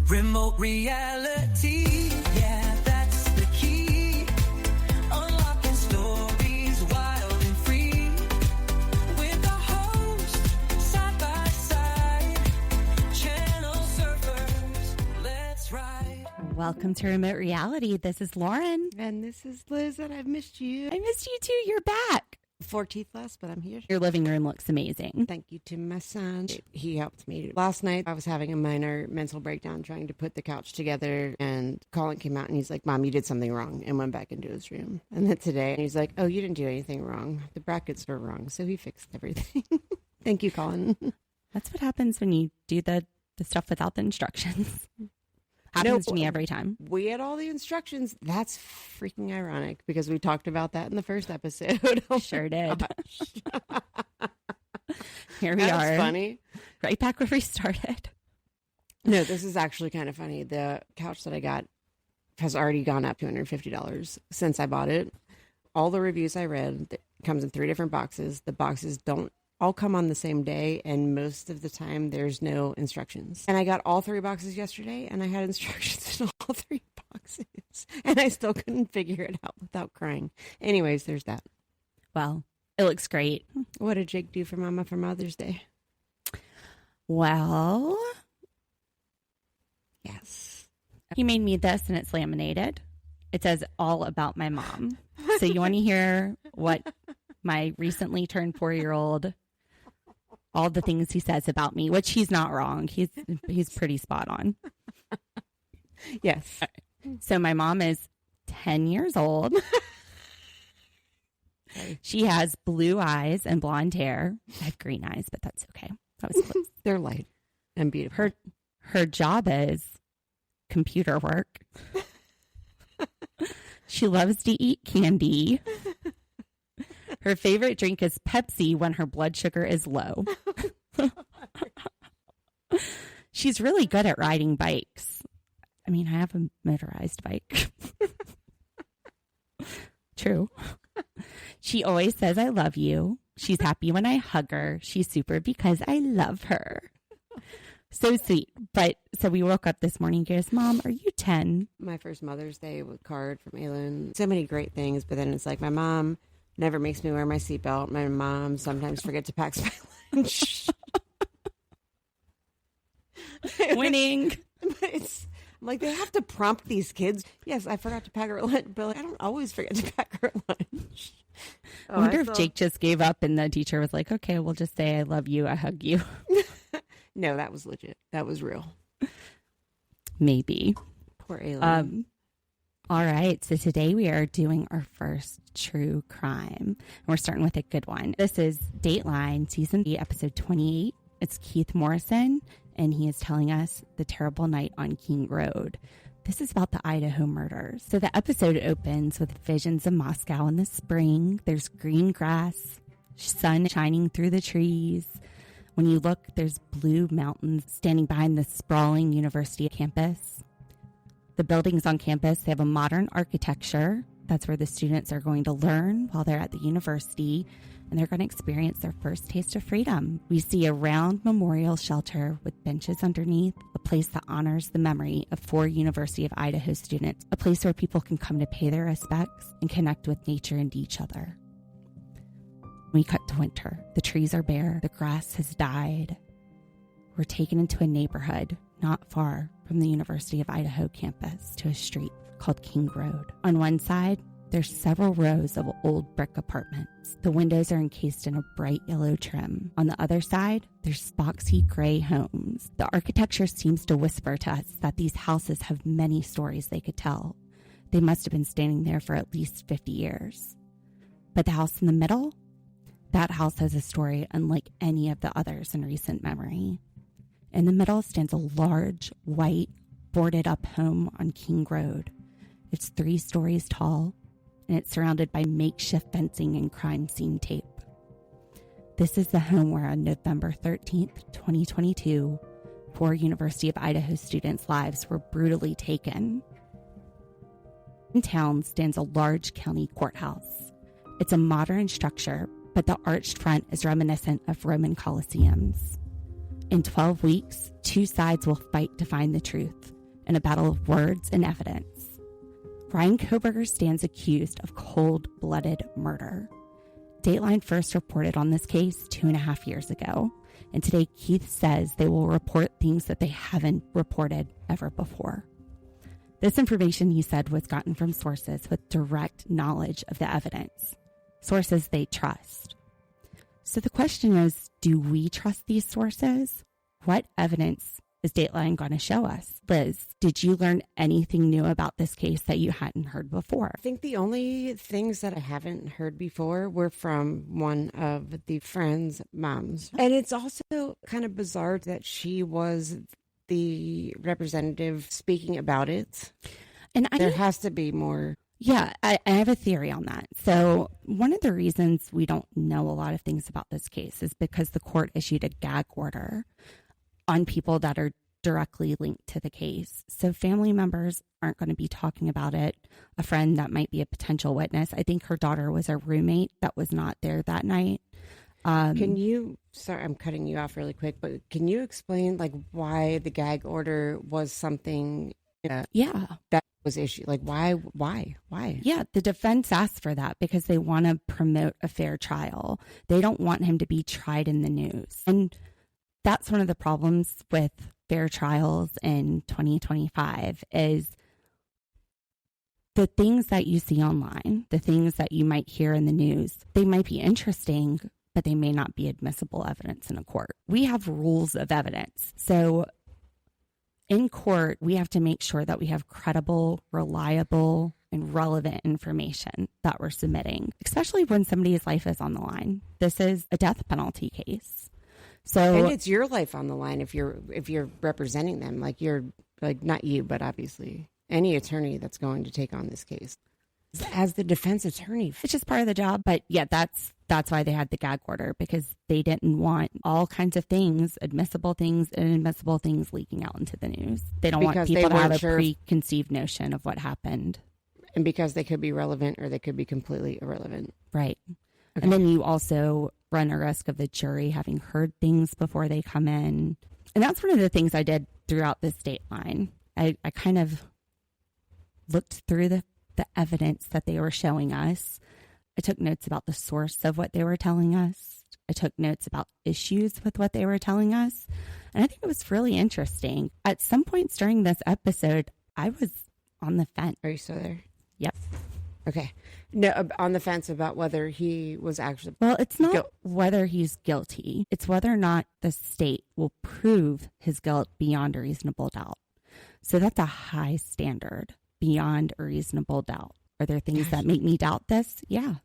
Remote reality, yeah, that's the key. Unlocking stories wild and free. With the host, side by side. Channel surfers, let's ride. Welcome to Remote Reality. This is Lauren. And this is Liz, and I've missed you. I missed you too. You're back. 4 teeth less, but I'm here. Your living room looks amazing. Thank you to my son. He helped me. Last night, I was having a minor mental breakdown trying to put the couch together, and Colin came out and he's like, Mom, you did something wrong, and went back into his room. And then today, he's like, oh, you didn't do anything wrong. The brackets were wrong, so he fixed everything. Thank you, Colin. That's what happens when you do the stuff without the instructions. Happens to me every time. We had all the instructions. That's freaking ironic because we talked about that in the first episode. Sure did. Here we That's are. Funny. Right back where we started. No, this is actually kind of funny. The couch that I got has already gone up $250 since I bought it. All the reviews I read, it comes in 3 different boxes. The boxes don't all come on the same day, and most of the time there's no instructions. And I got all 3 boxes yesterday, and I had instructions in all 3 boxes, and I still couldn't figure it out without crying. Anyways, there's that. Well, it looks great. What did Jake do for Mama for Mother's Day? Well, Yes. he made me this, and it's laminated. It says all about my mom. So you want to hear what my recently turned 4-year-old, all the things he says about me, which he's not wrong. He's pretty spot on. Yes. So my mom is 10 years old. She has blue eyes and blonde hair. I have green eyes, but that's okay. That was close. They're light and beautiful. Her job is computer work. She loves to eat candy. Her favorite drink is Pepsi when her blood sugar is low. She's really good at riding bikes. I mean, I have a motorized bike. True. She always says, I love you. She's happy when I hug her. She's super because I love her. So sweet. But so we woke up this morning and goes, Mom, are you 10? My first Mother's Day card from Aylin. So many great things, but then it's like my mom never makes me wear my seatbelt. My mom sometimes forgets to pack my lunch. Winning. I'm like, they have to prompt these kids. Yes, I forgot to pack her lunch, but like, I don't always forget to pack her lunch. I wonder if Jake just gave up and the teacher was like, okay, we'll just say I love you, I hug you. No, that was legit. That was real. Maybe. Poor Aylin. All right. So today we are doing our first true crime. And we're starting with a good one. This is Dateline, Season 3, Episode 28. It's Keith Morrison, and he is telling us the terrible night on King Road. This is about the Idaho murders. So the episode opens with visions of Moscow in the spring. There's green grass, sun shining through the trees. When you look, there's blue mountains standing behind the sprawling university campus. The buildings on campus, they have a modern architecture. That's where the students are going to learn while they're at the university, and they're going to experience their first taste of freedom. We see a round memorial shelter with benches underneath, a place that honors the memory of 4 University of Idaho students, a place where people can come to pay their respects and connect with nature and each other. We cut to winter. The trees are bare. The grass has died. We're taken into a neighborhood not far from the University of Idaho campus to a street called King Road. On one side, there's several rows of old brick apartments. The windows are encased in a bright yellow trim. On the other side, there's boxy gray homes. The architecture seems to whisper to us that these houses have many stories they could tell. They must have been standing there for at least 50 years. But the house in the middle? That house has a story unlike any of the others in recent memory. In the middle stands a large, white, boarded-up home on King Road. It's 3 stories tall, and it's surrounded by makeshift fencing and crime scene tape. This is the home where on November 13th, 2022, 4 University of Idaho students' lives were brutally taken. In town stands a large county courthouse. It's a modern structure, but the arched front is reminiscent of Roman Colosseums. In 12 weeks, 2 sides will fight to find the truth. in a battle of words and evidence. Ryan Koberger stands accused of cold-blooded murder. Dateline first reported on this case 2.5 years ago, and today Keith says they will report things that they haven't reported ever before. This information, he said, was gotten from sources with direct knowledge of the evidence, sources they trust. So the question is, do we trust these sources? What evidence is Dateline going to show us? Liz, did you learn anything new about this case that you hadn't heard before? I think the only things that I haven't heard before were from one of the friend's moms. And it's also kind of bizarre that she was the representative speaking about it. And there has to be more. Yeah, I have a theory on that. So one of the reasons we don't know a lot of things about this case is because the court issued a gag order on people that are directly linked to the case. So family members aren't going to be talking about it. A friend that might be a potential witness. I think her daughter was a roommate that was not there that night. Sorry, I'm cutting you off really quick, but can you explain like why the gag order was something that was issued? Like why? Yeah, the defense asked for that because they want to promote a fair trial. They don't want him to be tried in the news. And that's one of the problems with fair trials in 2025 is the things that you see online, the things that you might hear in the news, they might be interesting, but they may not be admissible evidence in a court. We have rules of evidence. So in court, we have to make sure that we have credible, reliable, and relevant information that we're submitting, especially when somebody's life is on the line. This is a death penalty case. So, and it's your life on the line if you're representing them, like you're like not you, but obviously any attorney that's going to take on this case as the defense attorney. It's just part of the job. But yeah, that's why they had the gag order, because they didn't want all kinds of things, admissible things and inadmissible things leaking out into the news. They don't want people to have a preconceived notion of what happened. And because they could be relevant or they could be completely irrelevant. Right. Okay. And then you also run a risk of the jury having heard things before they come in. And that's one of the things I did throughout this Dateline. I kind of looked through the evidence that they were showing us. I took notes about the source of what they were telling us. I took notes about issues with what they were telling us. And I think it was really interesting. At some points during this episode, I was on the fence. Are you still there? Yep. Okay. No, on the fence about whether he was actually... Well, it's not whether he's guilty. It's whether or not the state will prove his guilt beyond a reasonable doubt. So that's a high standard, beyond a reasonable doubt. Are there things that make me doubt this? Yeah.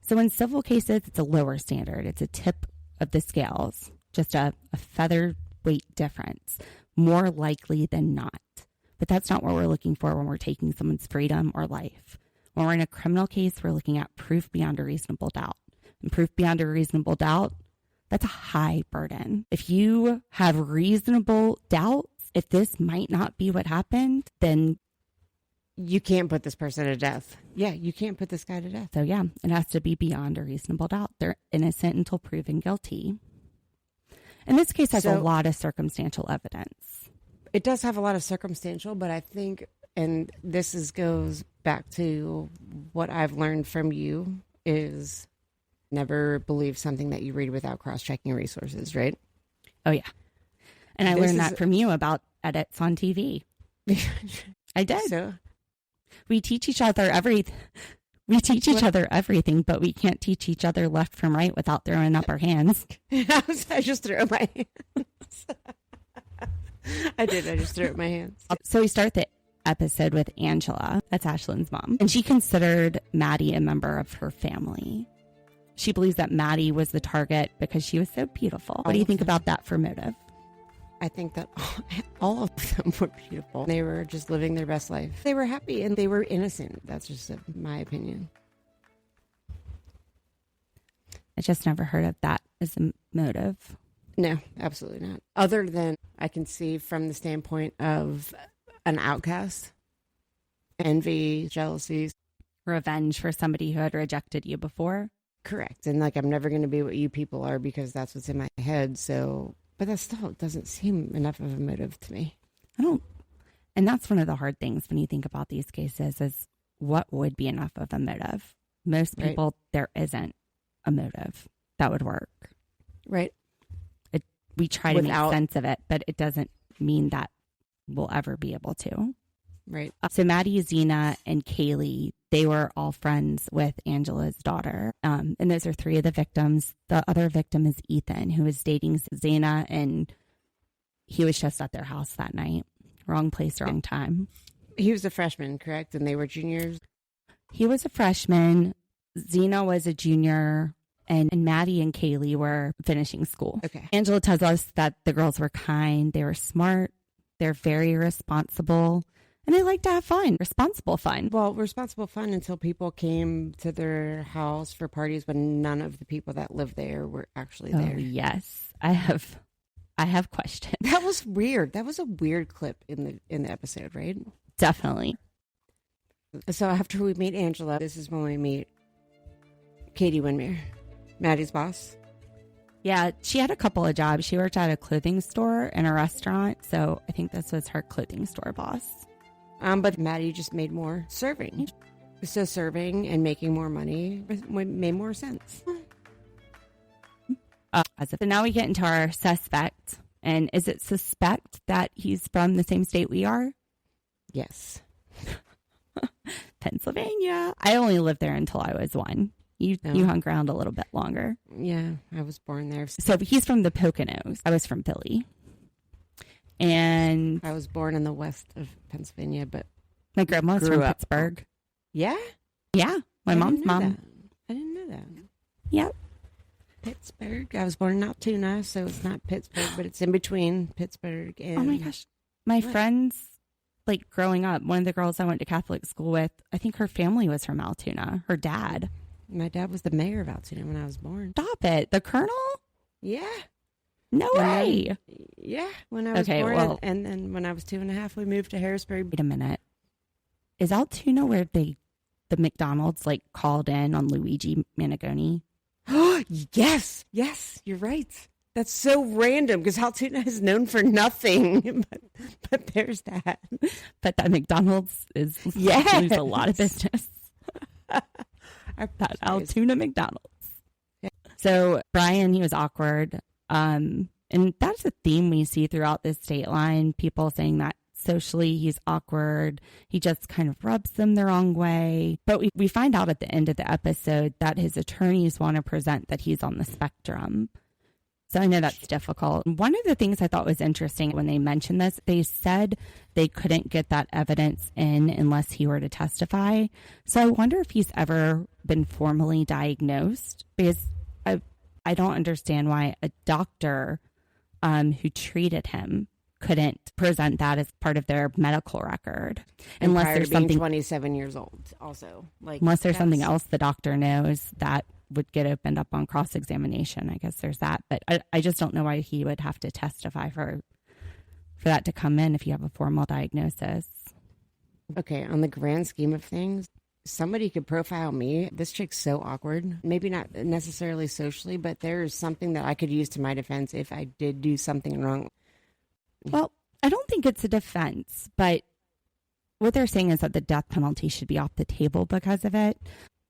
So in civil cases, it's a lower standard. It's a tip of the scales, just a featherweight difference, more likely than not. But that's not what we're looking for when we're taking someone's freedom or life. When we're in a criminal case, we're looking at proof beyond a reasonable doubt. And proof beyond a reasonable doubt, that's a high burden. If you have reasonable doubts, if this might not be what happened, then you can't put this person to death. Yeah, you can't put this guy to death. So yeah, it has to be beyond a reasonable doubt. They're innocent until proven guilty. And this case has a lot of circumstantial evidence. It does have a lot of circumstantial, but I think, and this goes back to what I've learned from you, is never believe something that you read without cross-checking resources, right? Oh, yeah. And I learned that from you about edits on TV. I did. So, we teach each other everything. Each other everything, but we can't teach each other left from right without throwing up our hands. I just threw up my hands. I did. I just threw up my hands. So we start the episode with Angela. That's Ashlyn's mom. And she considered Maddie a member of her family. She believes that Maddie was the target because she was so beautiful. What do you think about that for motive? I think that all of them were beautiful. They were just living their best life. They were happy and they were innocent. That's just my opinion. I just never heard of that as a motive. No, absolutely not. Other than I can see from the standpoint of an outcast, envy, jealousy, revenge for somebody who had rejected you before. Correct. And like, I'm never going to be what you people are because that's what's in my head. So, but that still doesn't seem enough of a motive to me. And And that's one of the hard things when you think about these cases is what would be enough of a motive? Most people, there isn't a motive that would work. Right. We try to make sense of it, but it doesn't mean that we'll ever be able to. Right. So Maddie, Zena, and Kaylee, they were all friends with Angela's daughter. And those are three of the victims. The other victim is Ethan, who was dating Zena, and he was just at their house that night. Wrong place, wrong time. He was a freshman, correct? And they were juniors? He was a freshman. Zena was a junior. And Maddie and Kaylee were finishing school. Okay. Angela tells us that the girls were kind. They were smart. They're very responsible. And they like to have fun. Responsible fun. Well, responsible fun until people came to their house for parties when none of the people that lived there were actually there. Yes. I have questions. That was weird. That was a weird clip in the episode, right? Definitely. So after we meet Angela, this is when we meet Katie Winmere, Maddie's boss. Yeah, she had a couple of jobs. She worked at a clothing store and a restaurant. So I think this was her clothing store boss. But Maddie just made more serving. So serving and making more money made more sense. So now we get into our suspect. And is it suspect that he's from the same state we are? Yes. Pennsylvania. I only lived there until I was 1. You hung around a little bit longer. Yeah, I was born there. So he's from the Poconos. I was from Philly. And I was born in the west of Pennsylvania, but my grandma was from Pittsburgh. Yeah? Yeah. My mom's mom. I didn't know that. Yep. Pittsburgh. I was born in Altoona, so it's not Pittsburgh, but it's in between Pittsburgh and... Oh my gosh. My friends, like growing up, one of the girls I went to Catholic school with, I think her family was from Altoona. Her dad. My dad was the mayor of Altoona when I was born. Stop it. The colonel? Yeah. No way. When I was born. And then when I was 2.5, we moved to Harrisburg. Wait a minute. Is Altoona where the McDonald's like called in on Luigi Manigoni? Yes, you're right. That's so random because Altoona is known for nothing, but there's that. But that McDonald's is lose a lot of business. That Altoona McDonald's. Yeah. So Brian, he was awkward. And that's a theme we see throughout this Dateline. People saying that socially he's awkward. He just kind of rubs them the wrong way. But we find out at the end of the episode that his attorneys want to present that he's on the spectrum. So I know that's difficult. One of the things I thought was interesting when they mentioned this, they said they couldn't get that evidence in unless he were to testify. So I wonder if he's ever been formally diagnosed, because I don't understand why a doctor who treated him couldn't present that as part of their medical record. And unless prior there's to being something 27 years old also. Unless there's something else the doctor knows that would get opened up on cross-examination. I guess there's that. But I just don't know why he would have to testify for that to come in if you have a formal diagnosis. Okay, on the grand scheme of things, somebody could profile me. This chick's so awkward. Maybe not necessarily socially, but there's something that I could use to my defense if I did do something wrong. Well, I don't think it's a defense, but what they're saying is that the death penalty should be off the table because of it.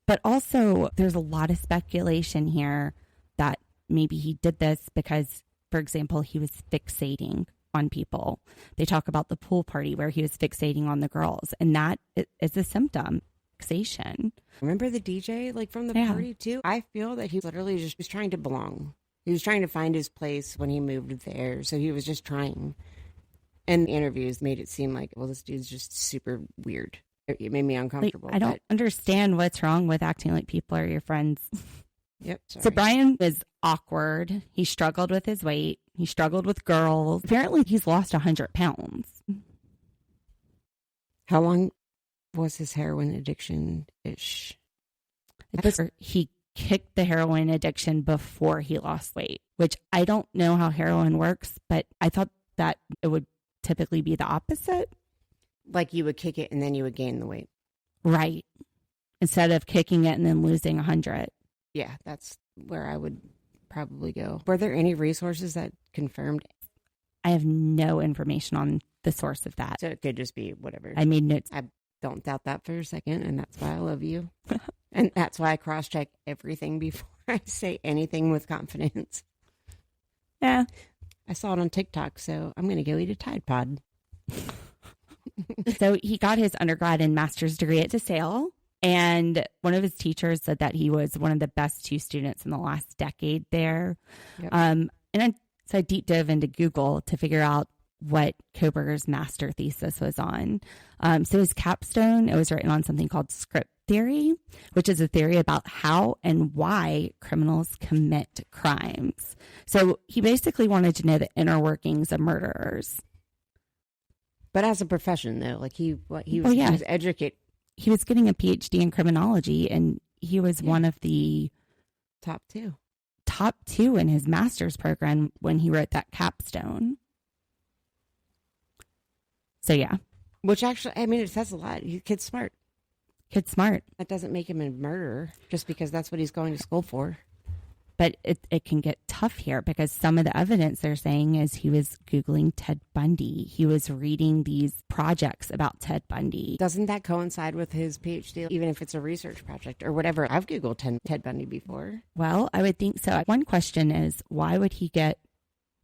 But also, there's a lot of speculation here that maybe he did this because, for example, he was fixating on people. They talk about the pool party where he was fixating on the girls, and that is a symptom, fixation. Remember the DJ, from the party, too? I feel that he literally just was trying to belong. He was trying to find his place when he moved there, so he was just trying. And the interviews made it seem like, well, this dude's just super weird. It made me uncomfortable. I don't understand what's wrong with acting like people are your friends. Yep. Sorry. So Brian was awkward. He struggled with his weight. He struggled with girls. Apparently, he's lost 100 pounds. How long was his heroin addiction-ish? He kicked the heroin addiction before he lost weight, which I don't know how heroin works, but I thought that it would typically be the opposite. Like you would kick it and then you would gain the weight. Right. Instead of kicking it and then losing 100. Yeah, that's where I would probably go. Were there any resources that confirmed? I have no information on the source of that. So it could just be whatever. I made notes. I don't doubt that for a second, and that's why I love you. And that's why I cross-check everything before I say anything with confidence. Yeah. I saw it on TikTok, so I'm going to go eat a Tide Pod. So he got his undergrad and master's degree at DeSale. And one of his teachers said that he was one of the best 2 students in the last decade there. Yep. So I deep dove into Google to figure out what Koberger's master thesis was on. So his capstone, it was written on something called script theory, which is a theory about how and why criminals commit crimes. So he basically wanted to know the inner workings of murderers. But as a profession, though, like he was educated. He was getting a PhD in criminology, and he was one of the top 2 in his master's program when he wrote that capstone. So, yeah. Which actually, I mean, it says a lot. Kid's smart. Kid's smart. That doesn't make him a murderer just because that's what he's going to school for. But it can get tough here because some of the evidence they're saying is he was Googling Ted Bundy. He was reading these projects about Ted Bundy. Doesn't that coincide with his PhD, even if it's a research project or whatever? I've Googled Ted Bundy before. Well, I would think so. One question is, why would he get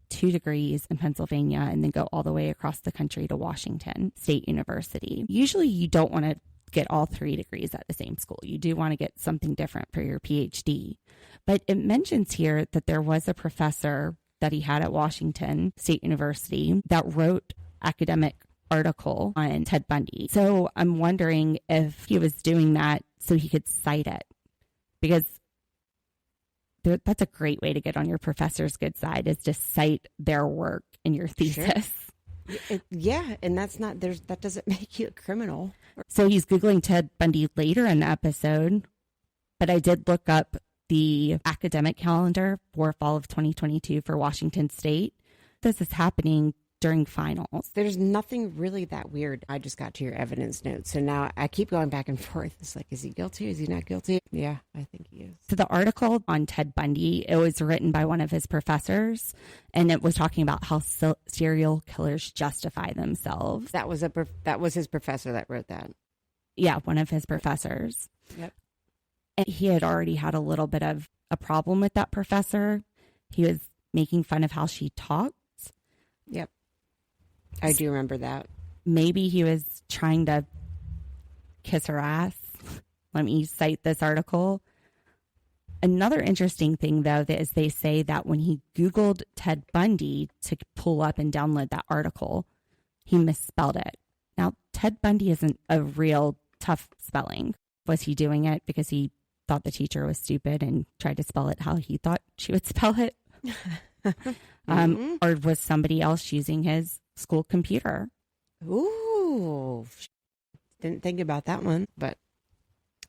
2 degrees in Pennsylvania and then go all the way across the country to Washington State University? Usually you don't want to get all 3 degrees at the same school. You do want to get something different for your PhD. But it mentions here that there was a professor that he had at Washington State University that wrote academic article on Ted Bundy. So I'm wondering if he was doing that so he could cite it, because that's a great way to get on your professor's good side, is to cite their work in your thesis. Sure. Yeah, and that doesn't make you a criminal. So he's Googling Ted Bundy later in the episode, but I did look up the academic calendar for fall of 2022 for Washington State. This is happening during finals. There's nothing really that weird. I just got to your evidence notes. So now I keep going back and forth. It's like, is he guilty? Is he not guilty? Yeah, I think he is. So the article on Ted Bundy, it was written by one of his professors, and it was talking about how serial killers justify themselves. That was his professor that wrote that. Yeah, one of his professors. Yep. And he had already had a little bit of a problem with that professor. He was making fun of how she talks. Yep. I do remember that. Maybe he was trying to kiss her ass. Let me cite this article. Another interesting thing, though, is they say that when he Googled Ted Bundy to pull up and download that article, he misspelled it. Now, Ted Bundy isn't a real tough spelling. Was he doing it because he thought the teacher was stupid and tried to spell it how he thought she would spell it? Or was somebody else using his school computer? Ooh, didn't think about that one, but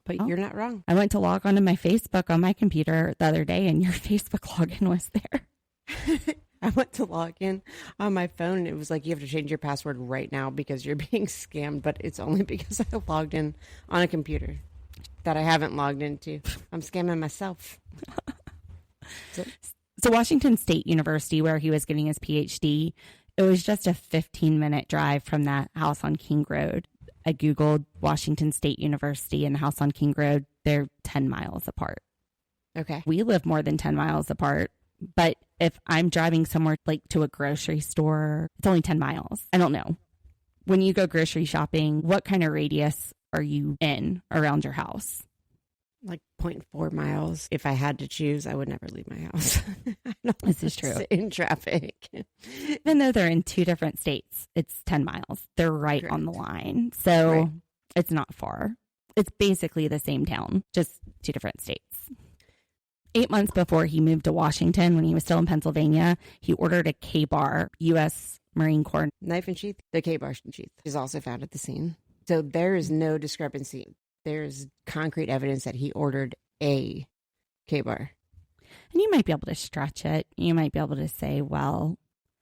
you're not wrong. I went to log on to my Facebook on my computer the other day, and your Facebook login was there. I went to log in on my phone, and it was like, you have to change your password right now because you're being scammed, but it's only because I logged in on a computer that I haven't logged into. I'm scamming myself. So Washington State University, where he was getting his PhD, it was just a 15-minute drive from that house on King Road. I Googled Washington State University and the house on King Road. They're 10 miles apart. Okay. We live more than 10 miles apart. But if I'm driving somewhere like to a grocery store, it's only 10 miles. I don't know. When you go grocery shopping, what kind of radius are you in around your house? Like 0.4 miles. If I had to choose, I would never leave my house. This is true. In traffic. Even though they're in 2 different states, it's 10 miles. They're right Correct. on the line. So Right. It's not far. It's basically the same town, just 2 different states. 8 months before he moved to Washington, when he was still in Pennsylvania, he ordered a K-bar, U.S. Marine Corps. Knife and sheath. The K-bar sheath is also found at the scene. So there is no discrepancy. There's concrete evidence that he ordered a K-bar. And you might be able to stretch it. You might be able to say, well,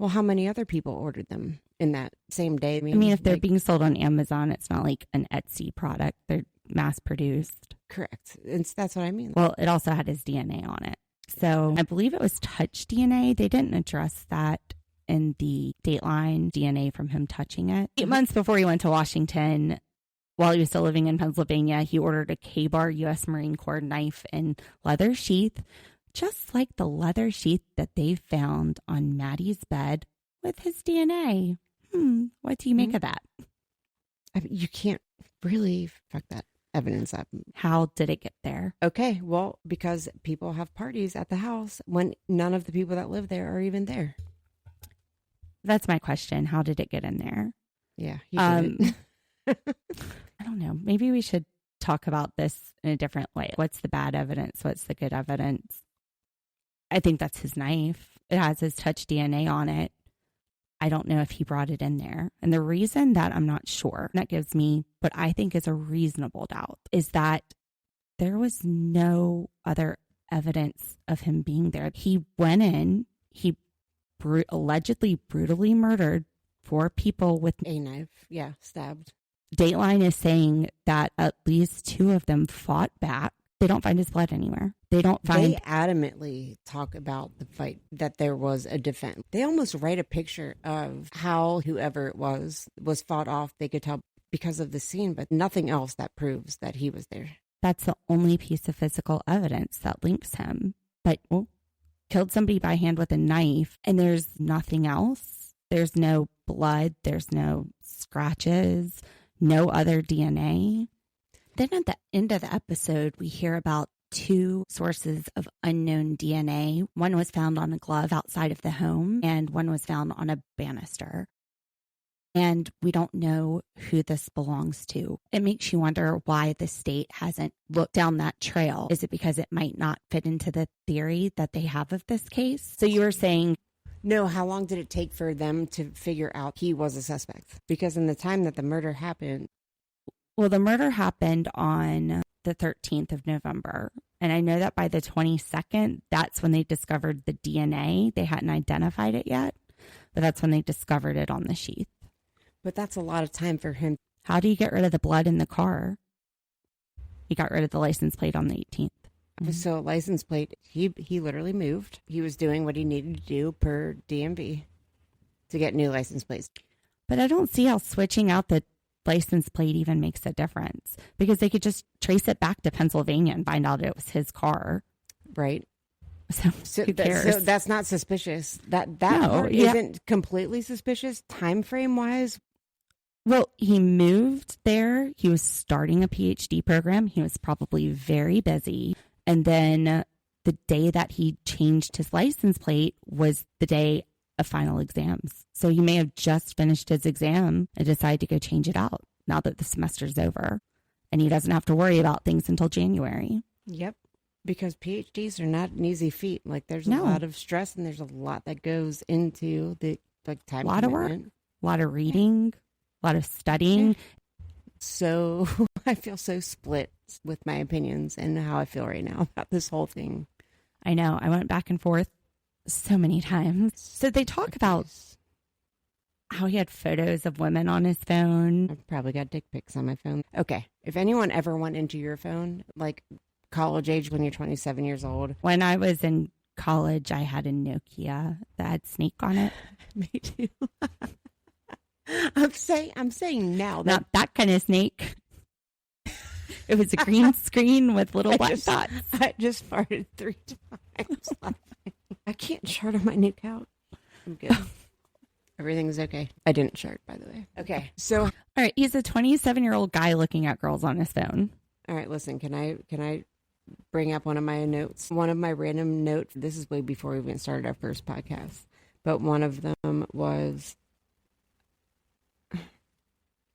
how many other people ordered them in that same day? I mean, if they're being sold on Amazon, it's not like an Etsy product. They're mass produced. Correct. That's what I mean. Well, it also had his DNA on it. So I believe it was touch DNA. They didn't address that in the Dateline DNA from him touching it. 8 months before he went to Washington, while he was still living in Pennsylvania, he ordered a K-Bar U.S. Marine Corps knife and leather sheath, just like the leather sheath that they found on Maddie's bed with his DNA. What do you make of that? I mean, you can't really fuck that evidence up. How did it get there? Okay, well, because people have parties at the house when none of the people that live there are even there. That's my question. How did it get in there? Yeah, he did it. I don't know. Maybe we should talk about this in a different way. What's the bad evidence? What's the good evidence? I think that's his knife. It has his touch DNA on it. I don't know if he brought it in there. And the reason that I'm not sure, that gives me what I think is a reasonable doubt, is that there was no other evidence of him being there. He went in, he allegedly brutally murdered 4 people with a knife. Yeah, stabbed. Dateline is saying that at least 2 of them fought back. They don't find his blood anywhere. They adamantly talk about the fight, that there was a defense. They almost write a picture of how whoever it was fought off. They could tell because of the scene, but nothing else that proves that he was there. That's the only piece of physical evidence that links him. But killed somebody by hand with a knife, and there's nothing else. There's no blood. There's no scratches. No other DNA. Then at the end of the episode, we hear about 2 sources of unknown DNA. One was found on a glove outside of the home, and one was found on a banister. And we don't know who this belongs to. It makes you wonder why the state hasn't looked down that trail. Is it because it might not fit into the theory that they have of this case? So you were saying... No, how long did it take for them to figure out he was a suspect? Because in the time that the murder happened... Well, the murder happened on the 13th of November. And I know that by the 22nd, that's when they discovered the DNA. They hadn't identified it yet, but that's when they discovered it on the sheath. But that's a lot of time for him. How do you get rid of the blood in the car? He got rid of the license plate on the 18th. Mm-hmm. So license plate, he literally moved. He was doing what he needed to do per DMV to get new license plates. But I don't see how switching out the license plate even makes a difference, because they could just trace it back to Pennsylvania and find out it was his car. Right. So who cares? So that's not suspicious. That No, part yeah. isn't completely suspicious time frame wise. Well, he moved there. He was starting a PhD program. He was probably very busy. And then the day that he changed his license plate was the day of final exams. So he may have just finished his exam and decided to go change it out now that the semester's over. And he doesn't have to worry about things until January. Yep. Because PhDs are not an easy feat. Like there's a lot of stress and there's a lot that goes into the time. A lot of work, a lot of reading, a lot of studying. So I feel so split with my opinions and how I feel right now about this whole thing. I know. I went back and forth so many times. So they talk about how he had photos of women on his phone. I've probably got dick pics on my phone. Okay. If anyone ever went into your phone, like college age when you're 27 years old. When I was in college, I had a Nokia that had Snake on it. Me too. I'm saying now that not that kind of snake. It was a green screen with little black dots. I just farted 3 times. I can't shart on my new couch. I'm good. Everything's okay. I didn't shart, by the way. Okay. So all right, he's a 27-year-old guy looking at girls on his phone. All right, listen, can I bring up one of my notes? One of my random notes. This is way before we even started our first podcast. But one of them was...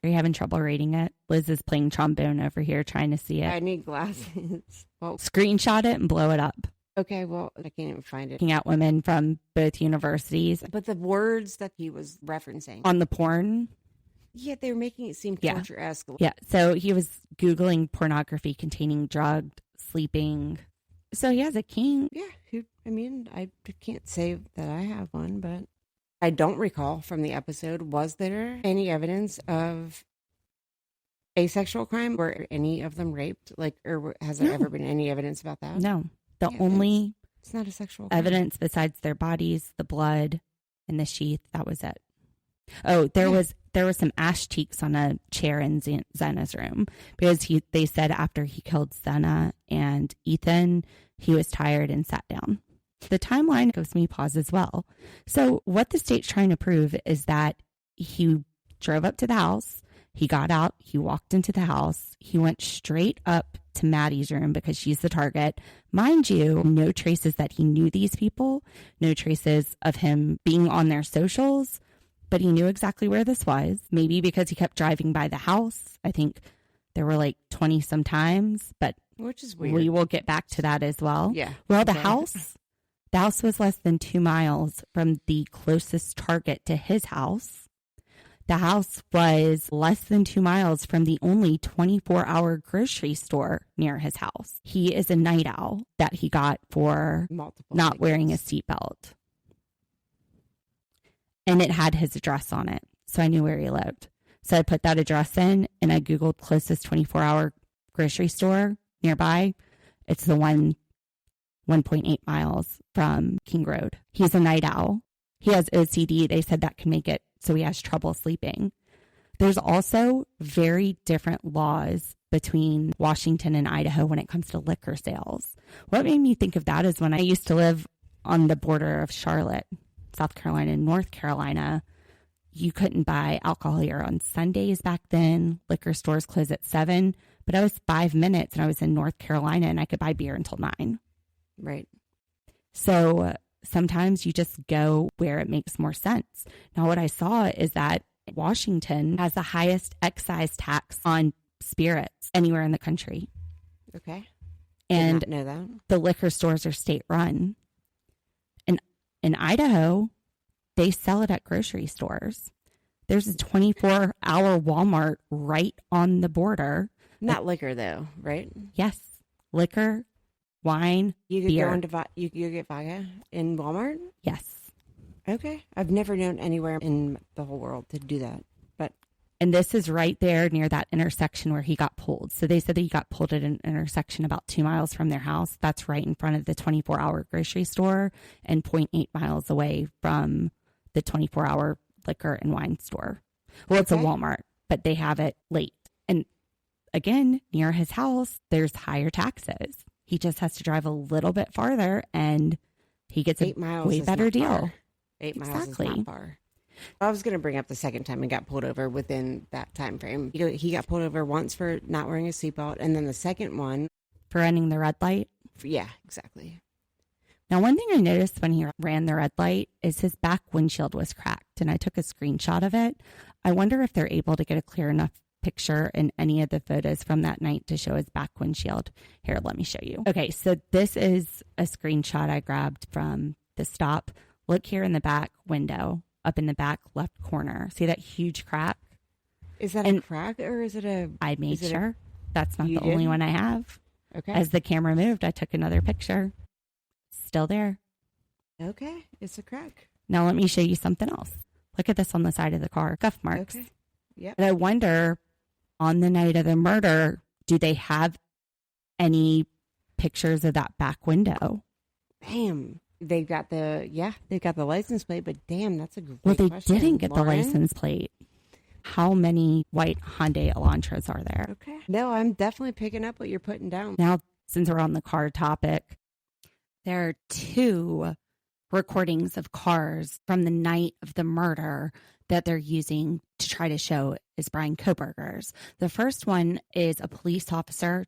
Are you having trouble reading it? Liz is playing trombone over here trying to see it. I need glasses. Well, screenshot it and blow it up. Okay, well, I can't even find it. Looking at women from both universities. But the words that he was referencing. On the porn? Yeah, they were making it seem torture-esque. Yeah, so he was Googling pornography containing drugged, sleeping. So he has a kink. Yeah, I can't say that I have one, but I don't recall from the episode, was there any evidence of asexual crime? Were any of them raped? Or has there ever been any evidence about that? No. The only it's not a sexual crime. evidence besides their bodies, the blood, in the sheath. That was it. Oh, there was some ash cheeks on a chair in Zena's room because they said after he killed Zena and Ethan, he was tired and sat down. The timeline gives me pause as well. So what the state's trying to prove is that he drove up to the house, he got out, he walked into the house, he went straight up to Maddie's room because she's the target. Mind you, no traces that he knew these people, no traces of him being on their socials, but he knew exactly where this was. Maybe because he kept driving by the house. I think there were like 20 some times, but which is weird. We will get back to that as well. Yeah. Well, the house was less than 2 miles from the closest target to his house. The house was less than 2 miles from the only 24-hour grocery store near his house. He is a night owl that he got for not wearing a seatbelt. And it had his address on it, so I knew where he lived. So I put that address in, and I Googled closest 24-hour grocery store nearby. It's the 1.8 miles from King Road. He's a night owl. He has OCD. They said that can make it so he has trouble sleeping. There's also very different laws between Washington and Idaho when it comes to liquor sales. What made me think of that is when I used to live on the border of Charlotte, South Carolina, and North Carolina, you couldn't buy alcohol here on Sundays back then. Liquor stores closed at 7, but I was 5 minutes and I was in North Carolina and I could buy beer until 9. Right. So sometimes you just go where it makes more sense. Now, what I saw is that Washington has the highest excise tax on spirits anywhere in the country. Okay. And did not know that. The liquor stores are state run. And in Idaho, they sell it at grocery stores. There's a 24-hour Walmart right on the border. Not liquor, though, right? Yes. Liquor, wine, you could beer. go into you get vodka in Walmart? Yes. Okay. I've never known anywhere in the whole world to do that. And this is right there near that intersection where he got pulled. So they said that he got pulled at an intersection about 2 miles from their house. That's right in front of the 24-hour grocery store and 0.8 miles away from the 24-hour liquor and wine store. Well, it's a Walmart, but they have it late. And again, near his house, there's higher taxes. He just has to drive a little bit farther and he gets a way better deal. Far. 8 miles is not far. I was going to bring up the second time he got pulled over within that time frame. He got pulled over once for not wearing a seatbelt, and then the second one for running the red light. Yeah, exactly. Now, one thing I noticed when he ran the red light is his back windshield was cracked, and I took a screenshot of it. I wonder if they're able to get a clear enough picture in any of the photos from that night to show his back windshield. Here, let me show you. Okay, so this is a screenshot I grabbed from the stop. Look here in the back window. Up in the back left corner. See that huge crack? Is that a crack or is it a... I made sure. That's not the only one I have. Okay. As the camera moved, I took another picture. Still there. Okay. It's a crack. Now let me show you something else. Look at this on the side of the car. Scuff marks. Okay. Yep. And I wonder, on the night of the murder, do they have any pictures of that back window? Bam. They've got the license plate, but damn, that's a great question. question. Didn't get Lauren? the license plate. How many white Hyundai Elantras are there? Okay. No, I'm definitely picking up what you're putting down. Now, since we're on the car topic, there are 2 recordings of cars from the night of the murder that they're using to try to show is Brian Koberger's. The first one is a police officer.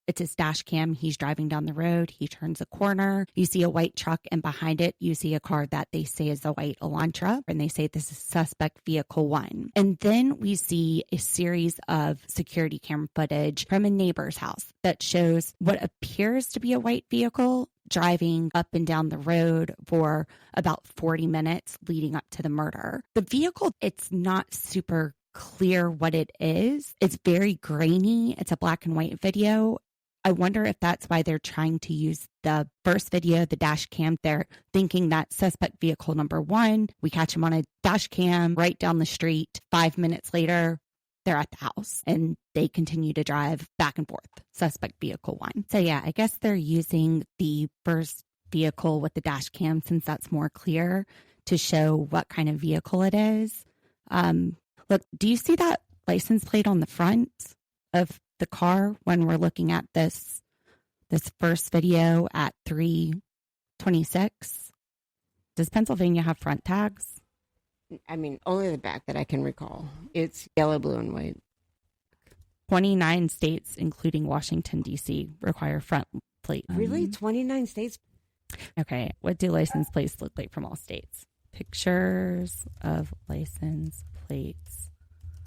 It's his dash cam. He's driving down the road. He turns a corner. You see a white truck, and behind it, you see a car that they say is a white Elantra, and they say this is suspect vehicle 1. And then we see a series of security camera footage from a neighbor's house that shows what appears to be a white vehicle driving up and down the road for about 40 minutes leading up to the murder. The vehicle, it's not super clear what it is. It's very grainy. It's a black and white video. I wonder if that's why they're trying to use the first video, the dash cam. They're thinking that suspect vehicle number 1, we catch him on a dash cam right down the street. 5 minutes later, they're at the house and they continue to drive back and forth. Suspect vehicle 1. So yeah, I guess they're using the first vehicle with the dash cam since that's more clear to show what kind of vehicle it is. Look, do you see that license plate on the front of the car when we're looking at this first video at 3:26? Does Pennsylvania have front tags? I mean, only the back that I can recall. It's yellow, blue, and white. 29 states, including Washington, D.C., require front plate. Really? 29 states? Okay. What do license plates look like from all states? Pictures of license plates.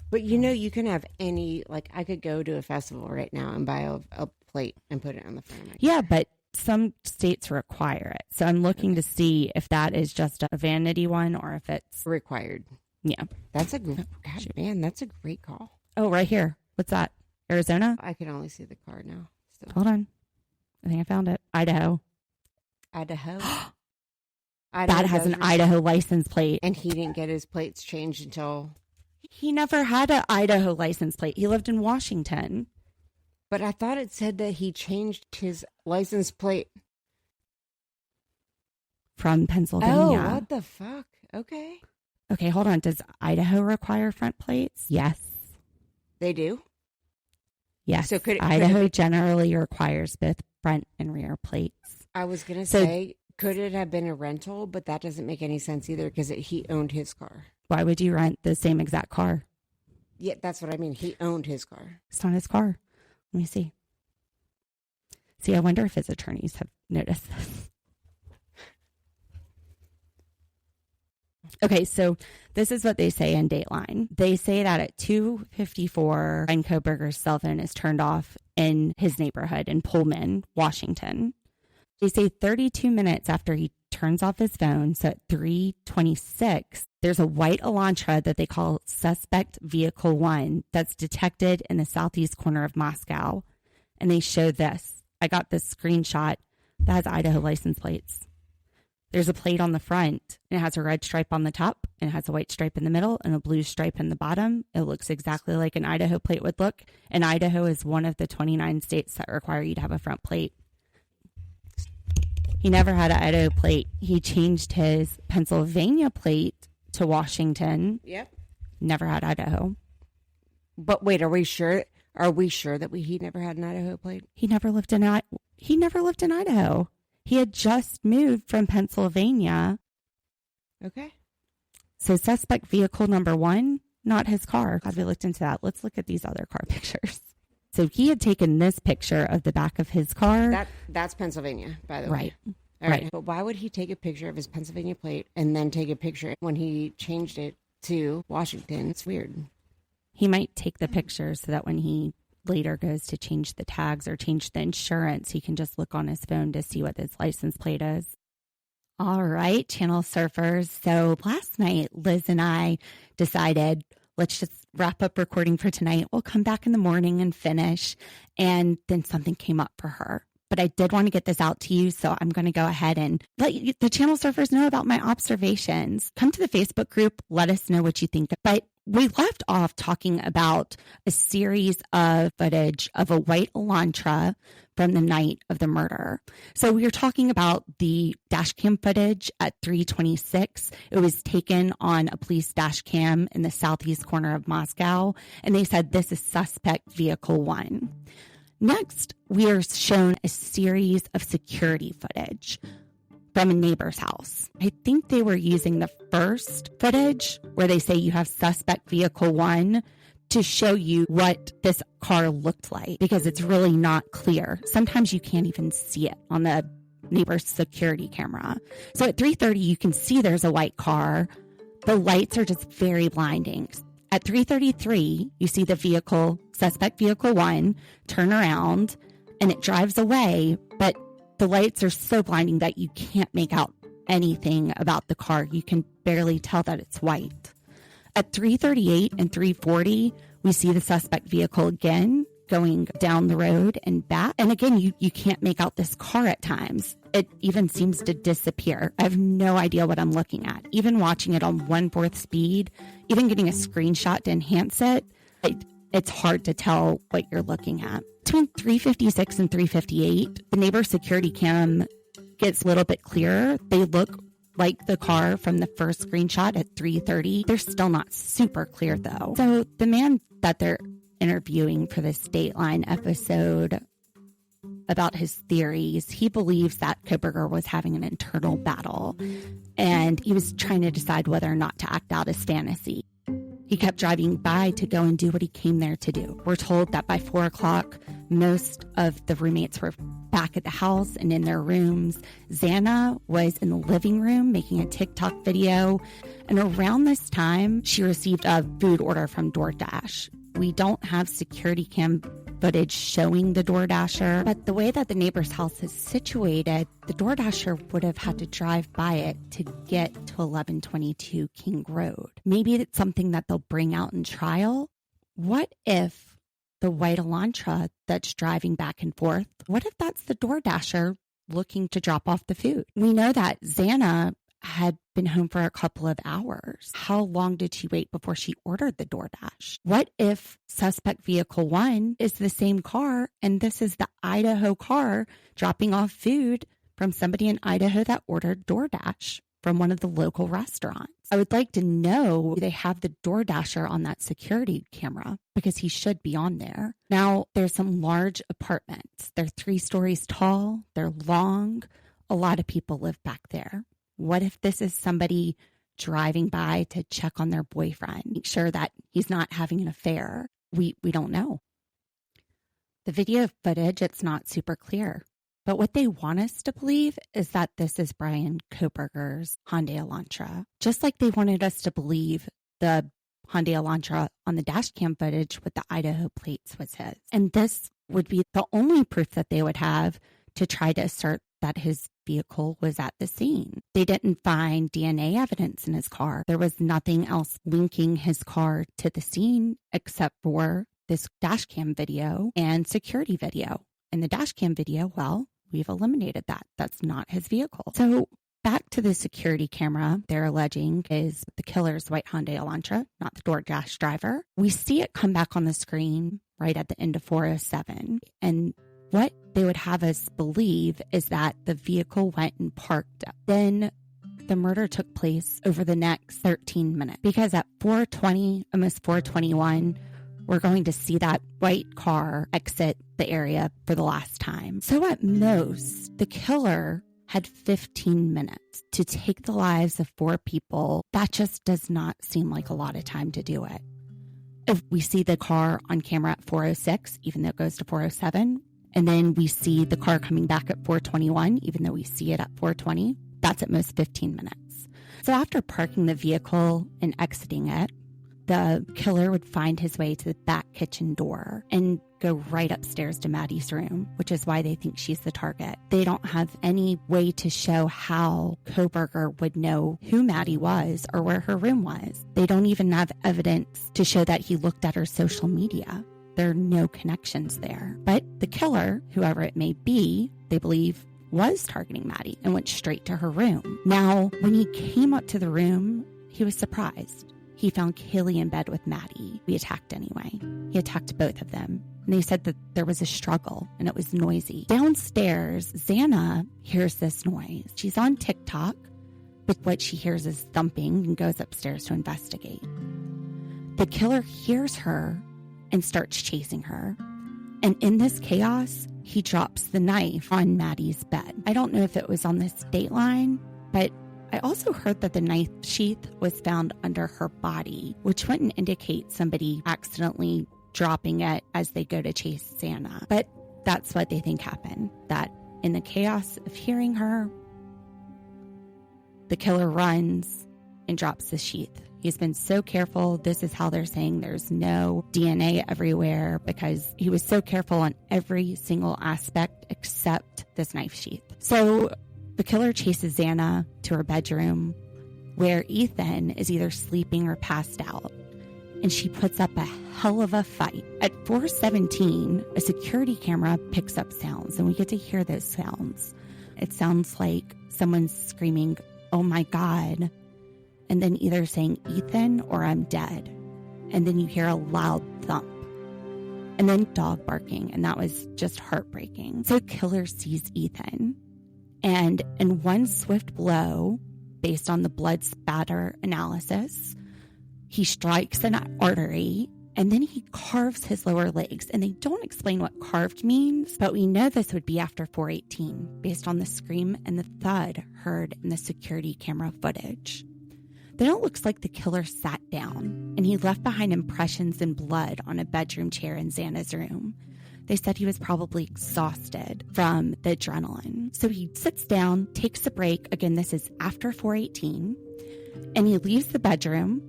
But you can have any, like, I could go to a festival right now and buy a plate and put it on the front of my car. Yeah, but some states require it. So I'm looking to see if that is just a vanity one or if it's Required. Yeah. That's God, man, that's a great call. Oh, right here. What's that? Arizona? I can only see the car now. Still. Hold on. I think I found it. Idaho. Idaho. That has an Idaho license plate. And he didn't get his plates changed until... He never had an Idaho license plate. He lived in Washington. But I thought it said that he changed his license plate. From Pennsylvania. Oh, what the fuck? Okay. Okay, hold on. Does Idaho require front plates? Yes. They do? Yes. So Idaho generally requires both front and rear plates. I was going to say, could it have been a rental? But that doesn't make any sense either because he owned his car. Why would you rent the same exact car? Yeah, that's what I mean. He owned his car. It's not his car. Let me see. See, I wonder if his attorneys have noticed this. Okay, so this is what they say in Dateline. They say that at 2:54, Ryan Koberger's cell phone is turned off in his neighborhood in Pullman, Washington. They say 32 minutes after he turns off his phone, so at 3:26, there's a white Elantra that they call Suspect Vehicle 1 that's detected in the southeast corner of Moscow. And they show this. I got this screenshot that has Idaho license plates. There's a plate on the front, and it has a red stripe on the top, and it has a white stripe in the middle, and a blue stripe in the bottom. It looks exactly like an Idaho plate would look, and Idaho is one of the 29 states that require you to have a front plate. He never had an Idaho plate. He changed his Pennsylvania plate to Washington. Yep. Never had Idaho. But wait, are we sure? Are we sure that he never had an Idaho plate? He never lived in Idaho. He had just moved from Pennsylvania. Okay. So suspect vehicle number 1, not his car. Glad we looked into that. Let's look at these other car pictures. So he had taken this picture of the back of his car. That's Pennsylvania, by the way. Right. All right. Right. But why would he take a picture of his Pennsylvania plate and then take a picture when he changed it to Washington? It's weird. He might take the picture so that when he later goes to change the tags or change the insurance, he can just look on his phone to see what his license plate is. All right, channel surfers. So last night, Liz and I decided, let's just wrap up recording for tonight. We'll come back in the morning and finish. And then something came up for her. But I did want to get this out to you, so I'm going to go ahead and let the channel surfers know about my observations. Come to the Facebook group. Let us know what you think. But we left off talking about a series of footage of a white Elantra from the night of the murder. So we were talking about the dash cam footage at 3:26. It was taken on a police dash cam in the southeast corner of Moscow, and they said this is suspect vehicle 1. Next, we are shown a series of security footage from a neighbor's house. I think they were using the first footage where they say you have suspect vehicle 1 to show you what this car looked like because it's really not clear. Sometimes you can't even see it on the neighbor's security camera. So at 3:30, you can see there's a white car. The lights are just very blinding. At 3:33, you see the vehicle, suspect vehicle 1, turn around and it drives away, but the lights are so blinding that you can't make out anything about the car. You can barely tell that it's white. At 3:38 and 3:40, we see the suspect vehicle again going down the road and back. And again, you can't make out this car at times. It even seems to disappear. I have no idea what I'm looking at. Even watching it on 1/4 speed, even getting a screenshot to enhance it, it's hard to tell what you're looking at. Between 3:56 and 3:58, the neighbor security cam gets a little bit clearer. They look like the car from the first screenshot at 3:30. They're still not super clear, though. So the man that they're interviewing for this Dateline episode about his theories, he believes that Koberger was having an internal battle, and he was trying to decide whether or not to act out his fantasy. He kept driving by to go and do what he came there to do. We're told that by 4 o'clock, most of the roommates were back at the house and in their rooms. Xana was in the living room making a TikTok video. And around this time, she received a food order from DoorDash. We don't have security cam footage showing the DoorDasher, but the way that the neighbor's house is situated, the DoorDasher would have had to drive by it to get to 1122 King Road. Maybe it's something that they'll bring out in trial. What if the white Elantra that's driving back and forth, what if that's the DoorDasher looking to drop off the food? We know that Xana had been home for a couple of hours. How long did she wait before she ordered the DoorDash? What if suspect vehicle 1 is the same car and this is the Idaho car dropping off food from somebody in Idaho that ordered DoorDash from one of the local restaurants? I would like to know, do they have the DoorDasher on that security camera? Because he should be on there. Now, there's some large apartments. They're 3 stories tall. They're long. A lot of people live back there. What if this is somebody driving by to check on their boyfriend, make sure that he's not having an affair? We don't know. The video footage, it's not super clear. But what they want us to believe is that this is Brian Koberger's Hyundai Elantra. Just like they wanted us to believe the Hyundai Elantra on the dash cam footage with the Idaho plates was his. And this would be the only proof that they would have to try to assert that his vehicle was at the scene. They didn't find DNA evidence in his car. There was nothing else linking his car to the scene except for this dash cam video and security video. In the dash cam video, well, we've eliminated that. That's not his vehicle. So back to the security camera, they're alleging is the killer's white Hyundai Elantra, not the DoorDash driver. We see it come back on the screen right at the end of 407. And what they would have us believe is that the vehicle went and parked. Then the murder took place over the next 13 minutes. Because at 4:20, almost 4:21, we're going to see that white car exit the area for the last time. So at most, the killer had 15 minutes to take the lives of 4 people. That just does not seem like a lot of time to do it. If we see the car on camera at 4:06, even though it goes to 4:07, and then we see the car coming back at 4:21, even though we see it at 4:20, that's at most 15 minutes. So after parking the vehicle and exiting it, the killer would find his way to the back kitchen door and go right upstairs to Maddie's room, which is why they think she's the target. They don't have any way to show how Koberger would know who Maddie was or where her room was. They don't even have evidence to show that he looked at her social media. There are no connections there. But the killer, whoever it may be, they believe was targeting Maddie and went straight to her room. Now, when he came up to the room, he was surprised. He found Kaylee in bed with Maddie. He attacked anyway. He attacked both of them. And they said that there was a struggle and it was noisy. Downstairs, Xana hears this noise. She's on TikTok, but what she hears is thumping and goes upstairs to investigate. The killer hears her and starts chasing her. And in this chaos, he drops the knife on Maddie's bed. I don't know if it was on this Dateline, but I also heard that the knife sheath was found under her body, which wouldn't indicate somebody accidentally dropping it as they go to chase Xana. But that's what they think happened, that in the chaos of hearing her, the killer runs and drops the sheath. He's been so careful. This is how they're saying there's no DNA everywhere, because he was so careful on every single aspect except this knife sheath. So the killer chases Xana to her bedroom, where Ethan is either sleeping or passed out, and she puts up a hell of a fight. At 4:17, a security camera picks up sounds, and we get to hear those sounds. It sounds like someone's screaming, "Oh my God," and then either saying Ethan or "I'm dead." And then you hear a loud thump. And then dog barking, and that was just heartbreaking. So killer sees Ethan, and in one swift blow, based on the blood spatter analysis. He strikes an artery, and then he carves his lower legs. And they don't explain what carved means, but we know this would be after 4:18 based on the scream and the thud heard in the security camera footage. Then it looks like the killer sat down, and he left behind impressions and blood on a bedroom chair in Xana's room. They said he was probably exhausted from the adrenaline. So he sits down, takes a break. Again, this is after 4:18, and he leaves the bedroom.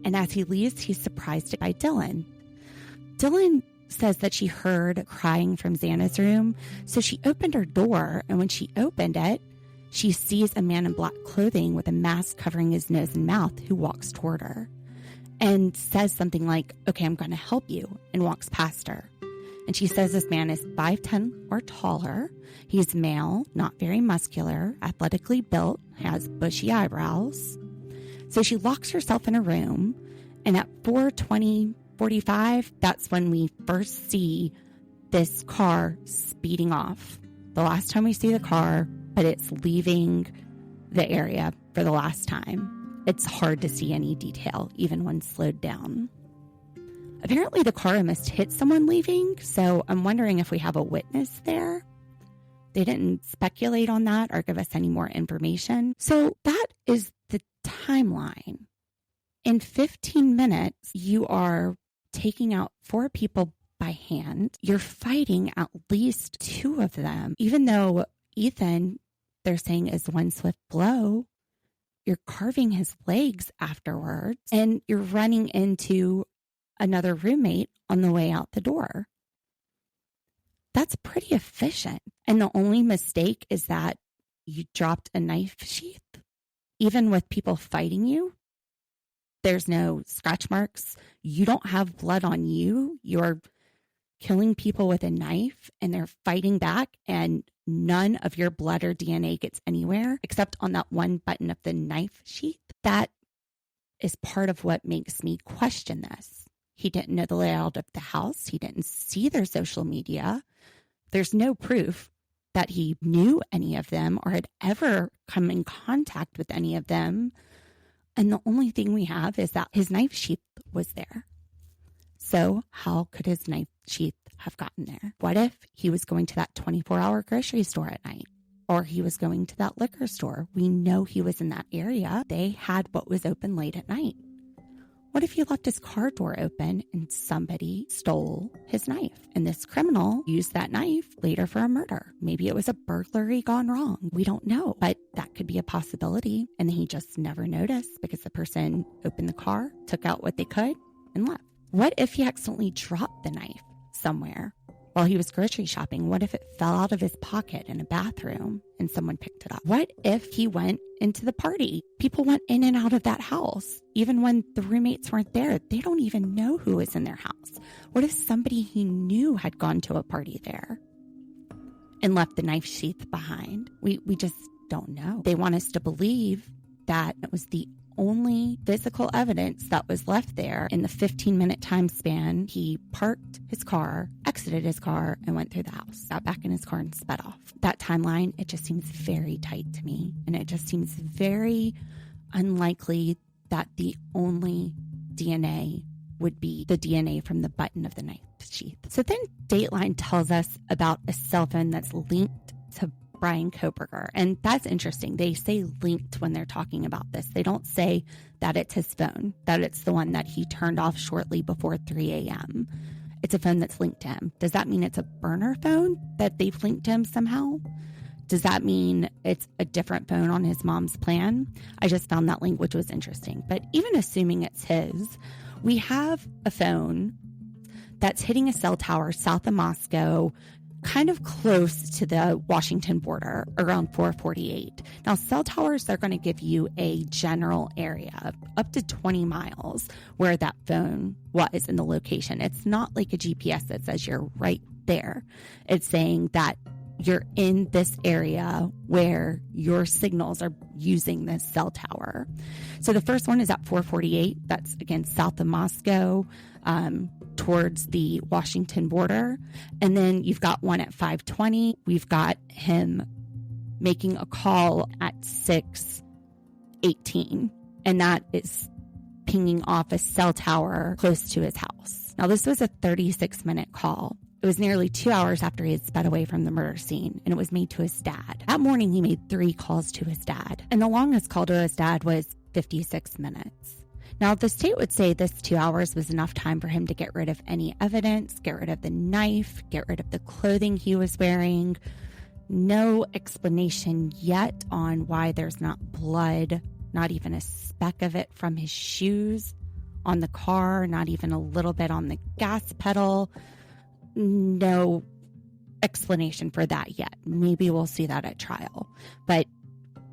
And as he leaves, he's surprised by Dylan. Dylan says that she heard crying from Xana's room. So she opened her door, and when she opened it, she sees a man in black clothing with a mask covering his nose and mouth who walks toward her and says something like, "Okay, I'm going to help you," and walks past her. And she says this man is 5'10" or taller. He's male, not very muscular, athletically built, has bushy eyebrows. So she locks herself in a room, and at 4:20-45, that's when we first see this car speeding off. The last time we see the car, but it's leaving the area for the last time. It's hard to see any detail, even when slowed down. Apparently, the car must hit someone leaving, so I'm wondering if we have a witness there. They didn't speculate on that or give us any more information. So that is the timeline. In 15 minutes, you are taking out 4 people by hand. You're fighting at least 2 of them. Even though Ethan, they're saying, is one swift blow, you're carving his legs afterwards, and you're running into another roommate on the way out the door. That's pretty efficient. And the only mistake is that you dropped a knife sheath. Even with people fighting you, there's no scratch marks. You don't have blood on you. You're killing people with a knife, and they're fighting back, and none of your blood or DNA gets anywhere except on that one button of the knife sheath. That is part of what makes me question this. He didn't know the layout of the house. He didn't see their social media. There's no proof that he knew any of them or had ever come in contact with any of them. And the only thing we have is that his knife sheath was there. So how could his knife sheath have gotten there? What if he was going to that 24-hour grocery store at night? Or he was going to that liquor store? We know he was in that area. They had what was open late at night. What if he left his car door open and somebody stole his knife? And this criminal used that knife later for a murder. Maybe it was a burglary gone wrong. We don't know, but that could be a possibility. And he just never noticed because the person opened the car, took out what they could, and left. What if he accidentally dropped the knife somewhere while he was grocery shopping? What if it fell out of his pocket in a bathroom and someone picked it up? What if he went into the party? People went in and out of that house. Even when the roommates weren't there, they don't even know who was in their house. What if somebody he knew had gone to a party there and left the knife sheath behind? We just don't know. They want us to believe that it was the only physical evidence that was left there in the 15-minute time span. He parked his car, exited his car, and went through the house, got back in his car and sped off. That timeline, it just seems very tight to me. And it just seems very unlikely that the only DNA would be the DNA from the button of the knife sheath. So then Dateline tells us about a cell phone that's linked to Brian Koberger. And that's interesting. They say linked when they're talking about this. They don't say that it's his phone, that it's the one that he turned off shortly before 3 a.m. It's a phone that's linked to him. Does that mean it's a burner phone that they've linked to him somehow? Does that mean it's a different phone on his mom's plan? I just found that language was interesting. But even assuming it's his, we have a phone that's hitting a cell tower south of Moscow, kind of close to the Washington border, around 448. Now, cell towers, they're going to give you a general area up to 20 miles where that phone was in the location. It's not like a GPS that says you're right there. It's saying that you're in this area where your signals are using this cell tower. So the first one is at 448. That's, again, south of Moscow, towards the Washington border. And then you've got one at 520. We've got him making a call at 6 18, and that is pinging off a cell tower close to his house. Now, this was a 36-minute call. It was nearly 2 hours after he had sped away from the murder scene, and it was made to his dad. That morning, he made 3 calls to his dad, and the longest call to his dad was 56 minutes. Now, the state would say this 2 hours was enough time for him to get rid of any evidence, get rid of the knife, get rid of the clothing he was wearing. No explanation yet on why there's not blood, not even a speck of it from his shoes on the car, not even a little bit on the gas pedal. No explanation for that yet. Maybe we'll see that at trial, but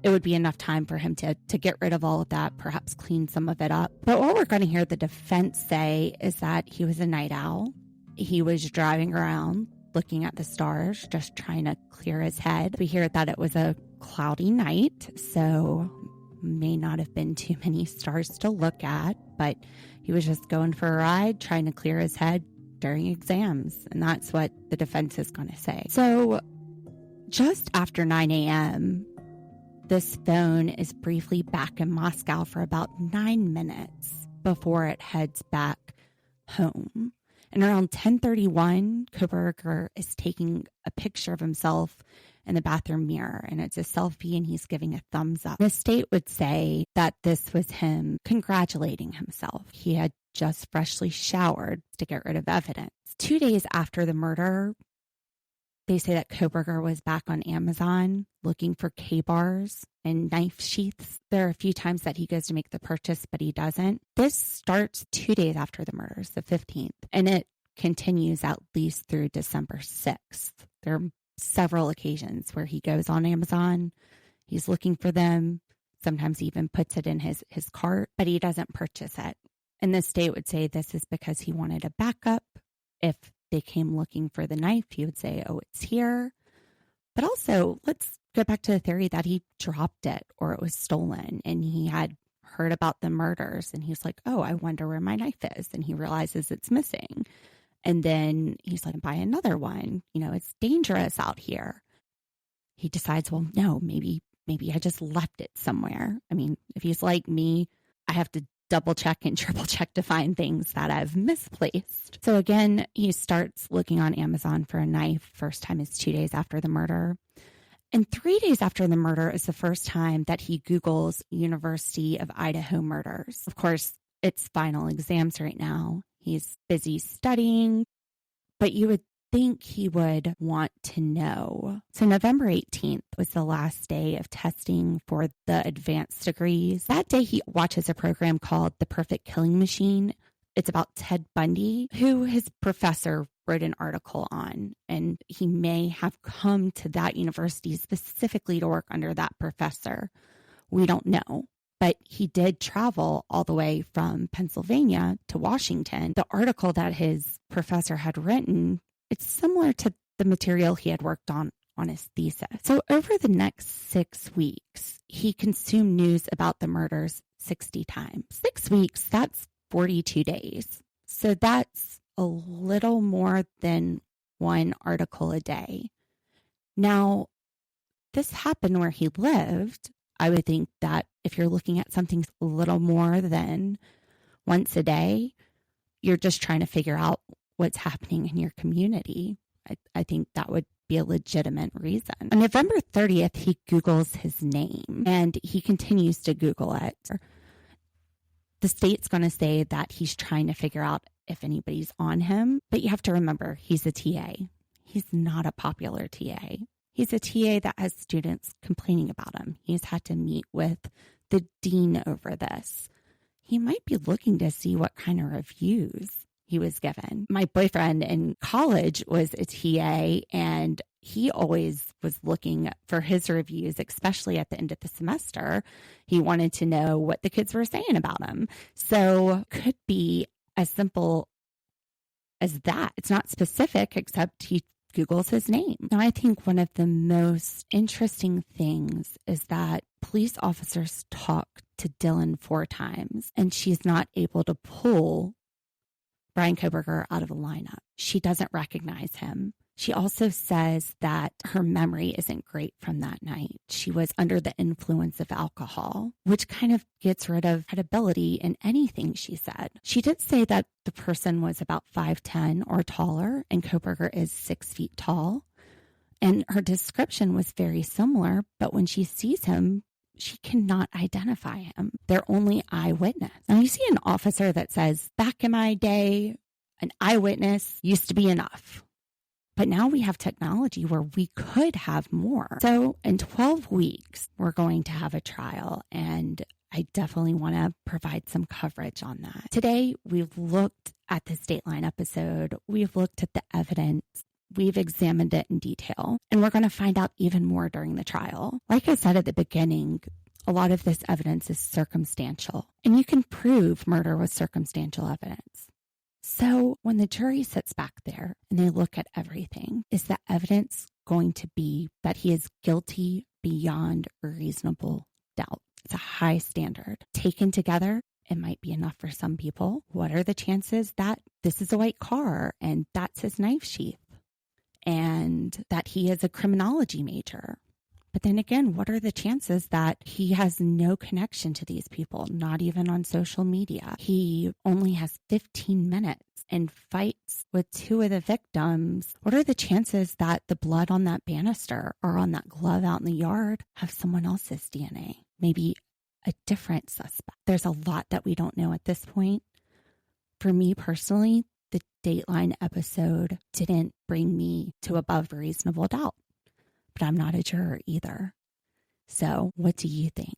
it would be enough time for him to get rid of all of that, perhaps clean some of it up. But what we're going to hear the defense say is that he was a night owl. He was driving around looking at the stars, just trying to clear his head. We hear that it was a cloudy night, so may not have been too many stars to look at, but he was just going for a ride, trying to clear his head during exams. And that's what the defense is going to say. So just after 9 a.m., this phone is briefly back in Moscow for about 9 minutes before it heads back home. And around 10:31, Koberger is taking a picture of himself in the bathroom mirror, and it's a selfie, and he's giving a thumbs up. The state would say that this was him congratulating himself. He had just freshly showered to get rid of evidence. 2 days after the murder, they say that Koberger was back on Amazon looking for K-bars and knife sheaths. There are a few times that he goes to make the purchase, but he doesn't. This starts 2 days after the murders, the 15th, and it continues at least through December 6th. There are several occasions where he goes on Amazon, he's looking for them. Sometimes he even puts it in his cart, but he doesn't purchase it. And the state would say this is because he wanted a backup. If they came looking for the knife, he would say, oh, it's here. But also, let's go back to the theory that he dropped it or it was stolen, and he had heard about the murders, and he's like, oh, I wonder where my knife is. And he realizes it's missing. And then he's like, buy another one. You know, it's dangerous out here. He decides, well, no, maybe I just left it somewhere. I mean, if he's like me, I have to double check and triple check to find things that I've misplaced. So again, he starts looking on Amazon for a knife. First time is 2 days after the murder. And 3 days after the murder is the first time that he Googles University of Idaho Murders. Of course, it's final exams right now. He's busy studying, but you would think he would want to know. So November 18th was the last day of testing for the advanced degrees. That day he watches a program called The Perfect Killing Machine. It's about Ted Bundy, who his professor wrote an article on, and he may have come to that university specifically to work under that professor. We don't know. But he did travel all the way from Pennsylvania to Washington. The article that his professor had written, it's similar to the material he had worked on his thesis. So over the next 6 weeks, he consumed news about the murders 60 times. 6 weeks, that's 42 days. So that's a little more than one article a day. Now, this happened where he lived. I would think that if you're looking at something a little more than once a day, you're just trying to figure out what's happening in your community. I think that would be a legitimate reason. On November 30th, he Googles his name, and he continues to Google it. The state's going to say that he's trying to figure out if anybody's on him, but you have to remember, he's a TA. He's not a popular TA. He's a TA that has students complaining about him. He's had to meet with the dean over this. He might be looking to see what kind of reviews he was given. My boyfriend in college was a TA, and he always was looking for his reviews, especially at the end of the semester. He wanted to know what the kids were saying about him. So could be as simple as that. It's not specific, except he Googles his name. Now, I think one of the most interesting things is that police officers talk to Dylan 4 times, and she's not able to pull Brian Koberger out of a lineup. She doesn't recognize him. She also says that her memory isn't great from that night. She was under the influence of alcohol, which kind of gets rid of credibility in anything she said. She did say that the person was about 5'10" or taller, and Koberger is 6 feet tall. And her description was very similar, but when she sees him, she cannot identify him. They're only eyewitness. Now you see an officer that says, back in my day, an eyewitness used to be enough. But now we have technology where we could have more. So in 12 weeks, we're going to have a trial, and I definitely want to provide some coverage on that. Today, we've looked at this Dateline episode. We've looked at the evidence. We've examined it in detail, and we're going to find out even more during the trial. Like I said at the beginning, a lot of this evidence is circumstantial, and you can prove murder with circumstantial evidence. So when the jury sits back there and they look at everything, is the evidence going to be that he is guilty beyond reasonable doubt? It's a high standard. Taken together, it might be enough for some people. What are the chances that this is a white car and that's his knife sheath and that he is a criminology major? But then again, what are the chances that he has no connection to these people, not even on social media? He only has 15 minutes and fights with 2 of the victims. What are the chances that the blood on that banister or on that glove out in the yard have someone else's DNA? Maybe a different suspect. There's a lot that we don't know at this point. For me personally, the Dateline episode didn't bring me to above reasonable doubt. But I'm not a juror either. So what do you think?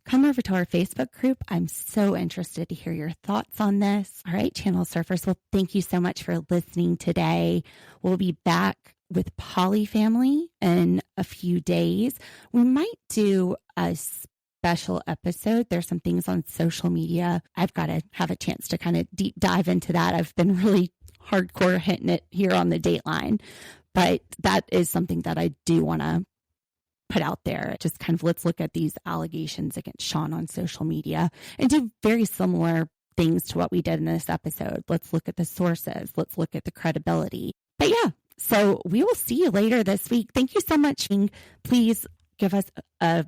Come over to our Facebook group. I'm so interested to hear your thoughts on this. All right, Channel Surfers. Well, thank you so much for listening today. We'll be back with Polly Family in a few days. We might do a special episode. There's some things on social media. I've got to have a chance to kind of deep dive into that. I've been really hardcore hitting it here on the Dateline. But that is something that I do want to put out there. Just kind of let's look at these allegations against Sean on social media and do very similar things to what we did in this episode. Let's look at the sources. Let's look at the credibility. But yeah, so we will see you later this week. Thank you so much. Please give us a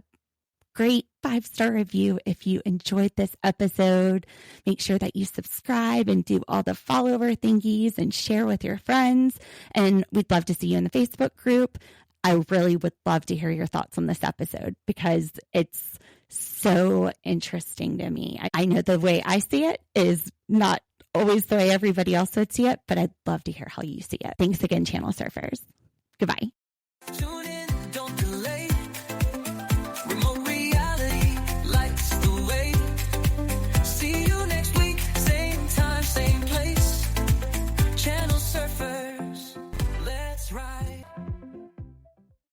great 5-star review if you enjoyed this episode. Make sure that you subscribe and do all the follower thingies and share with your friends. And we'd love to see you in the Facebook group. I really would love to hear your thoughts on this episode because it's so interesting to me. I know the way I see it is not always the way everybody else would see it, but I'd love to hear how you see it. Thanks again, Channel Surfers. Goodbye. Tune in.